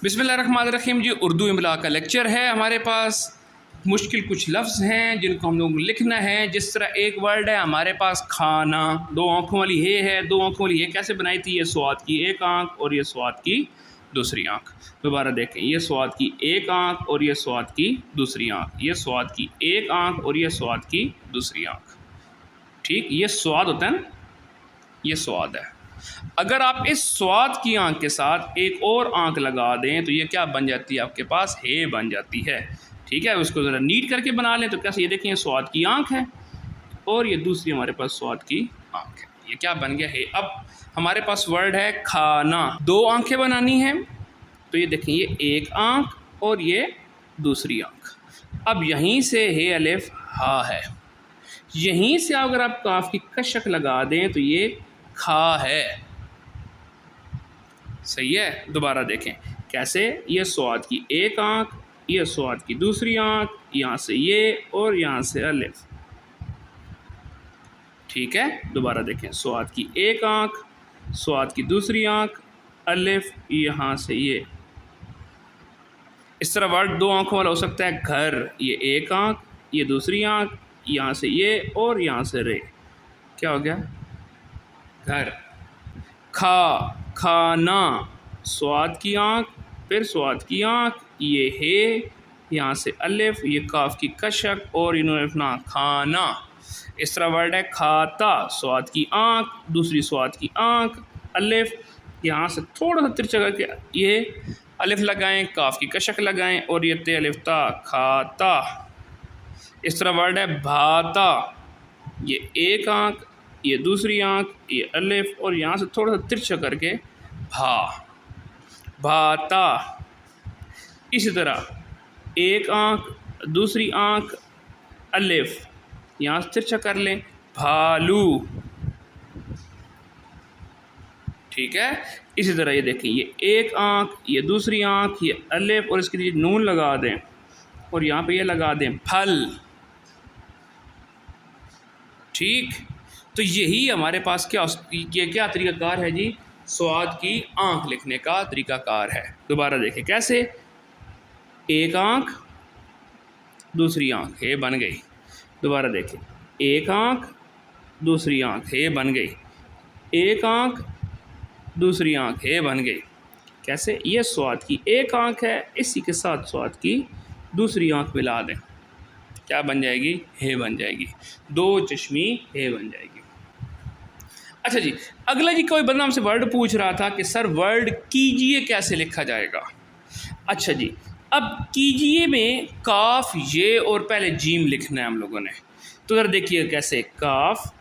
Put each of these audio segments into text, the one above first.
बिस्मिल्लाहिर्रहमानिर्रहीम जी, उर्दू इमला का लेक्चर है हमारे पास। मुश्किल कुछ लफ्ज़ हैं जिनको हम लोग लिखना है। जिस तरह एक वर्ड है हमारे पास खाना, दो आँखों वाली हे है। दो आँखों वाली हे कैसे बनाई थी? ये स्वाद की एक आँख और ये स्वाद की दूसरी आँख। दोबारा देखें, ये स्वाद की एक आँख और ये स्वाद की दूसरी आँख। ये स्वाद की एक आँख और ये स्वाद की दूसरी आँख। ठीक, ये स्वाद होता है ना, ये स्वाद है। अगर आप इस स्वाद की आँख के साथ एक और आँख लगा दें तो ये क्या बन जाती है? आपके पास हे बन जाती है। ठीक है, उसको ज़रा नीट करके बना लें तो कैसे? ये देखें, ये स्वाद की आँख है और ये दूसरी हमारे पास स्वाद की आँख है। ये क्या बन गया? हे। अब हमारे पास वर्ड है खाना। दो आँखें बनानी हैं तो ये देखें, ये एक आँख और ये दूसरी आँख। अब यहीं से हे अलिफ हा है। यहीं से अगर आप काफ की कशक लगा दें तो ये खा है। सही है। दोबारा देखें कैसे? ये स्वाद की एक आँख, ये स्वाद की दूसरी आँख, यहाँ से ये और यहाँ से अलिफ। ठीक है, दोबारा देखें, स्वाद की एक आँख, स्वाद की दूसरी आँख, अलिफ, यहाँ से ये। इस तरह वर्ड दो आँखों वाला हो सकता है घर। ये एक आँख, ये दूसरी आँख, यहाँ से ये और यहाँ से रे। क्या हो गया? घर। खा, खाना, स्वाद की आँख, फिर स्वाद की आँख, ये हे, यहाँ से अलिफ, ये काफ की कशक और इन्होंने खाना। इस तरह वर्ड है खाता। स्वाद की आँख, दूसरी स्वाद की आँख, अलिफ, यहाँ से थोड़ा सा तिरछा करके ये अलिफ लगाएं, काफ की कशक लगाएं और ये ते अलिफ ता, खाता। इस तरह वर्ड है भाता। ये एक आँख, ये दूसरी आँख, ये अलिफ और यहाँ से थोड़ा सा तिरछा करके भा, भाता। इसी तरह एक आँख, दूसरी आँख, अलिफ, यहाँ से तिरछा कर लें, भालू। ठीक है, इसी तरह ये देखें, ये एक आँख, ये दूसरी आँख, ये अलिफ और इसके लिए नून लगा दें और यहाँ पे ये लगा दें फल। ठीक, तो यही हमारे पास ये क्या तरीक़ाकार है जी? स्वाद की आँख लिखने का तरीक़ाकार है। दोबारा देखें कैसे? एक आँख, दूसरी आँख, हे बन गई। दोबारा देखें, एक आँख, दूसरी आँख, हे बन गई। एक आँख, दूसरी आँख, हे बन गई। कैसे? ये स्वाद की एक आँख है, इसी के साथ स्वाद की दूसरी आँख मिला दें, क्या बन जाएगी? हे बन जाएगी। दो चश्मी हे बन जाएगी। अच्छा जी, अगला जी, कोई बंदा हमसे वर्ड पूछ रहा था कि सर वर्ड कीजिए कैसे लिखा जाएगा? अच्छा जी, अब कीजिए में काफ, ये और पहले जीम लिखना है हम लोगों ने। तो ज़रा देखिए कैसे, काफ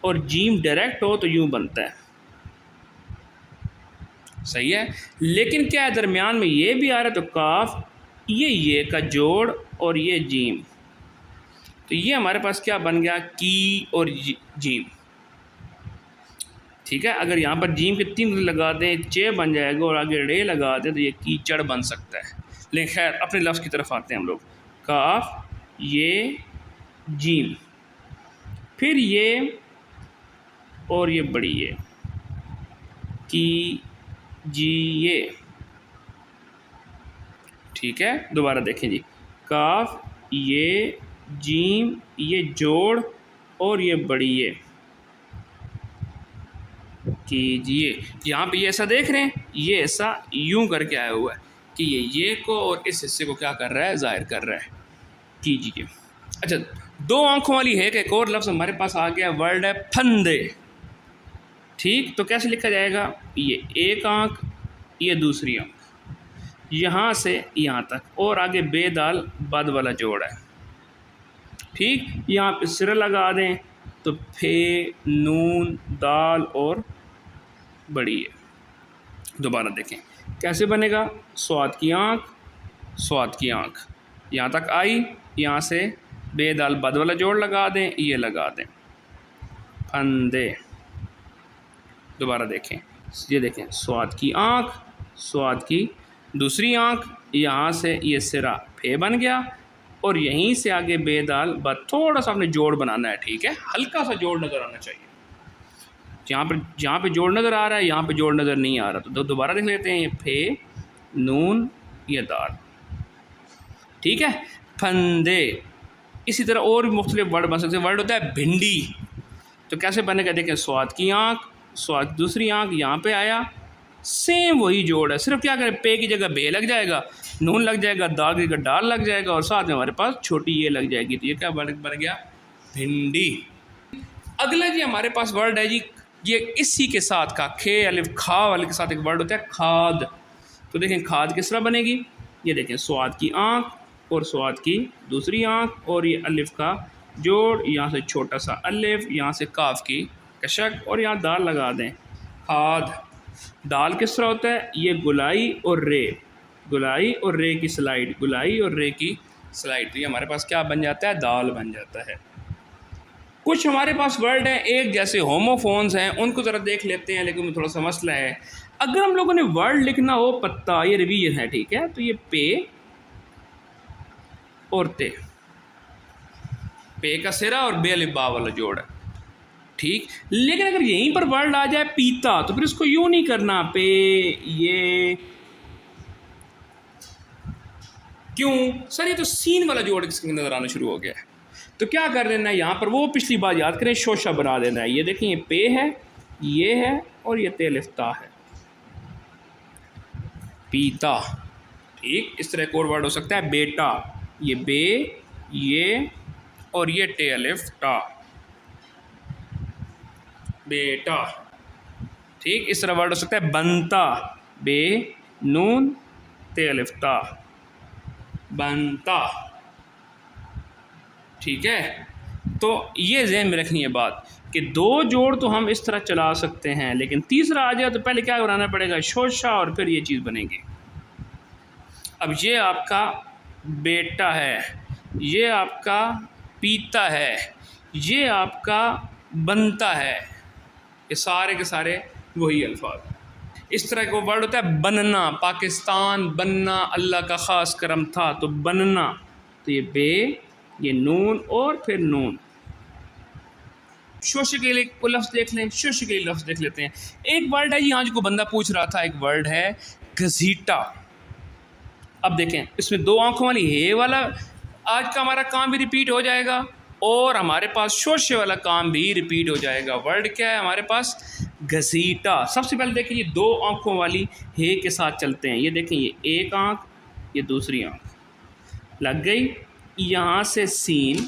और जीम डायरेक्ट हो तो यूँ बनता है। सही है, लेकिन क्या है, दरमियान में ये भी आ रहा है तो काफ, ये का जोड़ और ये जीम, तो ये हमारे पास क्या बन गया? की और जीम। ठीक है, अगर यहाँ पर जीम के तीन लगा दें चे बन जाएगा और आगे रे लगा दें तो ये कीचड़ बन सकता है। लेकिन खैर अपने लफ्ज़ की तरफ आते हैं हम लोग। काफ, ये, जीम, फिर ये और ये बड़ी ये, की जी ये। ठीक है, दोबारा देखें जी, काफ, ये, जीम, ये जोड़ और ये बड़ी ये, कीजिए। यहाँ पे ये ऐसा देख रहे हैं, ये ऐसा यूं करके आया हुआ है कि ये को और इस हिस्से को क्या कर रहा है? ज़ाहिर कर रहा है। कीजिए। अच्छा, दो आंखों वाली है कि एक और लफ्ज़ हमारे पास आ गया, वर्ड है फंदे। ठीक, तो कैसे लिखा जाएगा? ये एक आँख, ये दूसरी आँख, यहाँ से यहाँ तक और आगे बेदाल बद वाला जोड़ है। ठीक, यहाँ पे सिरा लगा दें तो फे, नून, दाल और बड़ी है। दोबारा देखें कैसे बनेगा? स्वाद की आँख, स्वाद की आँख, यहाँ तक आई, यहाँ से बेदाल बद वाला जोड़ लगा दें, ये लगा दें, फंदे। दोबारा देखें, ये देखें, स्वाद की आँख, स्वाद की दूसरी आँख, यहाँ से ये सिरा फे बन गया और यहीं से आगे बेदाल बद, थोड़ा सा आपने जोड़ बनाना है। ठीक है, हल्का सा जोड़ नज़र आना चाहिए। जहाँ पे जोड़ नज़र आ रहा है, यहाँ पे जोड़ नज़र नहीं आ रहा, तो दोबारा देख लेते हैं। ये फे, नून, ये दाल। ठीक है, फंदे। इसी तरह और भी मुख्तलिफ वर्ड बन सकते हैं। वर्ड होता है भिंडी, तो कैसे बनेगा देखें, स्वाद की आँख, स्वाद दूसरी आँख, यहाँ पे आया, सेम वही जोड़ है, सिर्फ क्या करें, पे की जगह बे लग जाएगा, नून लग जाएगा, दाल की जगह डाल लग जाएगा, और साथ में हमारे पास छोटी ये लग जाएगी। तो ये क्या बन गया, भिंडी। अगला जी हमारे पास वर्ड है जी, ये इसी के साथ का खे अलिफ खा वाले के साथ एक वर्ड होता है खाद। तो देखें खाद किस तरह बनेगी, ये देखें, स्वाद की आँख और स्वाद की दूसरी आँख, और ये अलिफ का जोड़, यहाँ से छोटा सा अलिफ, यहाँ से काफ की कशक, और यहाँ दाल लगा दें, खाद। दाल किस तरह होता है, ये गुलाई और रे, गुलाई और रे की स्लाइड, गुलाई और रे की स्लाइड, तो ये हमारे पास क्या बन जाता है, दाल बन जाता है। कुछ हमारे पास वर्ड हैं एक जैसे होमोफोन्स हैं, उनको ज़रा देख लेते हैं, लेकिन थोड़ा सा मसला है। अगर हम लोगों ने वर्ड लिखना हो पत्ता, ये रिवीजन है, ठीक है, तो ये पे और ते, पे का सिरा और बे अलिफ बा वाला जोड़ है, ठीक। लेकिन अगर यहीं पर वर्ड आ जाए पीता, तो फिर इसको यूं नहीं करना, पे ये, क्यों सर, ये तो सीन वाला जोड़ किसके नज़र आना शुरू हो गया है। तो क्या कर देना है, यहाँ पर वो पिछली बात याद करें, शोशा बना देना है। ये देखें, ये पे है, ये है, और ये ते लिफ्ता है, पीता, ठीक। इस तरह एक और वर्ड हो सकता है बेटा, ये बे, ये, और ये टे अलिफ टा, बेटा, ठीक। इस तरह वर्ड हो सकता है बनता, बे नून ते अलिफ ता, बनता, ठीक है। तो ये ज़हन में रखनी है बात कि दो जोड़ तो हम इस तरह चला सकते हैं, लेकिन तीसरा आ जाए तो पहले क्या बनाना पड़ेगा, शोशा, और फिर ये चीज़ बनेगी। अब ये आपका बेटा है, ये आपका पीता है, ये आपका बनता है, ये सारे के सारे वही अल्फाज। इस तरह का वर्ड होता है बनना, पाकिस्तान बनना अल्लाह का ख़ास करम था, तो बनना, तो ये बे, ये नून और फिर नून। शोश के लिए को लफ्ज़ देख लें, शोश के लिए लफ्ज़ देख लेते हैं। एक वर्ड है यहाँ जो बंदा पूछ रहा था, एक वर्ड है घसीटा। अब देखें, इसमें दो आंखों वाली हे वाला आज का हमारा काम भी रिपीट हो जाएगा, और हमारे पास शोशे वाला काम भी रिपीट हो जाएगा। वर्ड क्या है हमारे पास, घसीटा। सबसे पहले देखें, ये दो आंखों वाली हे के साथ चलते हैं। ये देखें, ये एक आंख, ये दूसरी आंख लग गई, यहाँ से सीन,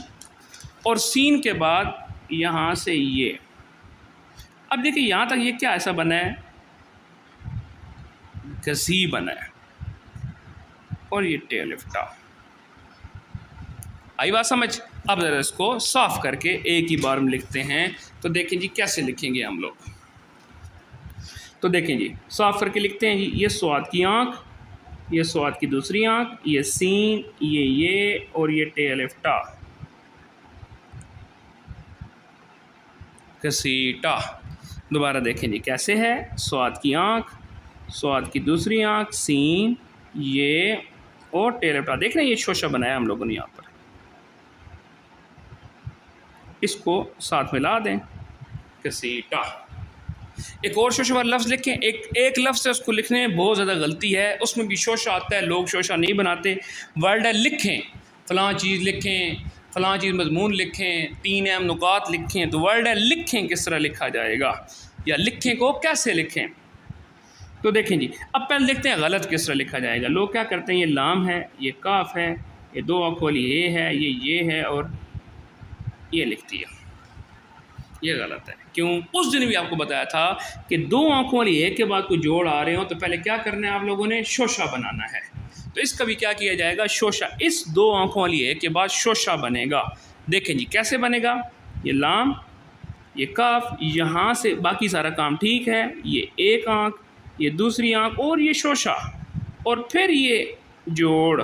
और सीन के बाद यहाँ से ये। अब देखिए यहाँ तक ये क्या ऐसा बना है, घसी बना है, और ये टे अलिफ टा। आई बात समझ। अब ज़रा इसको साफ करके एक ही बार में लिखते हैं। तो देखें जी कैसे लिखेंगे हम लोग, तो देखें जी साफ करके लिखते हैं जी। ये स्वाद की आँख, ये स्वाद की दूसरी आँख, ये सीन, ये, और ये टे अलिफ टा, घसीटा। दोबारा देखें जी कैसे है, स्वाद की आँख, स्वाद की दूसरी आँख, सीन, ये, और टे अलिफ टा। देख रहे हैं ये शोशा बनाया हम लोगों ने यहाँ पर, इसको साथ मिला दें, घसीटा। एक और शोशा वाला लफ्ज़ लिखें, एक लफ्ज़ है उसको लिखने में बहुत ज़्यादा गलती है, उसमें भी शोशा आता है, लोग शोशा नहीं बनाते। वर्ड है लिखें, फ़लाँ चीज़ लिखें, फ़लाँ चीज़ मज़मून लिखें, 3 अहम नुकात लिखें। तो वर्ड है लिखें किस तरह लिखा जाएगा, या लिखें को कैसे लिखें। तो देखें जी, अब पहले देखते हैं गलत किस तरह लिखा जाएगा। लोग क्या करते हैं, ये लाम है, ये काफ है, ये दो आँखों वाली ये है, ये है, और ये लिख दिया, ये गलत है। क्यों, उस दिन भी आपको बताया था कि दो आँखों वाली एक के बाद कोई जोड़ आ रहे हो तो पहले क्या करना है आप लोगों ने, शोशा बनाना है। तो इसका भी क्या किया जाएगा, शोशा। इस दो आँखों वाली एक के बाद शोशा बनेगा। देखें जी कैसे बनेगा, ये लाम, ये काफ, यहाँ से बाकी सारा काम ठीक है, ये एक आँख, ये दूसरी आँख, और ये शोशा, और फिर ये जोड़।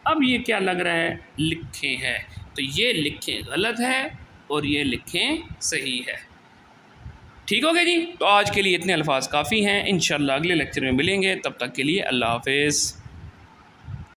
अब ये क्या लग रहा है, लिखें है, तो ये लिखें गलत है और ये लिखें सही है। ठीक हो गया जी। तो आज के लिए इतने अल्फाज काफ़ी हैं, इंशाल्लाह अगले लेक्चर में मिलेंगे, तब तक के लिए अल्लाह हाफ़िज़।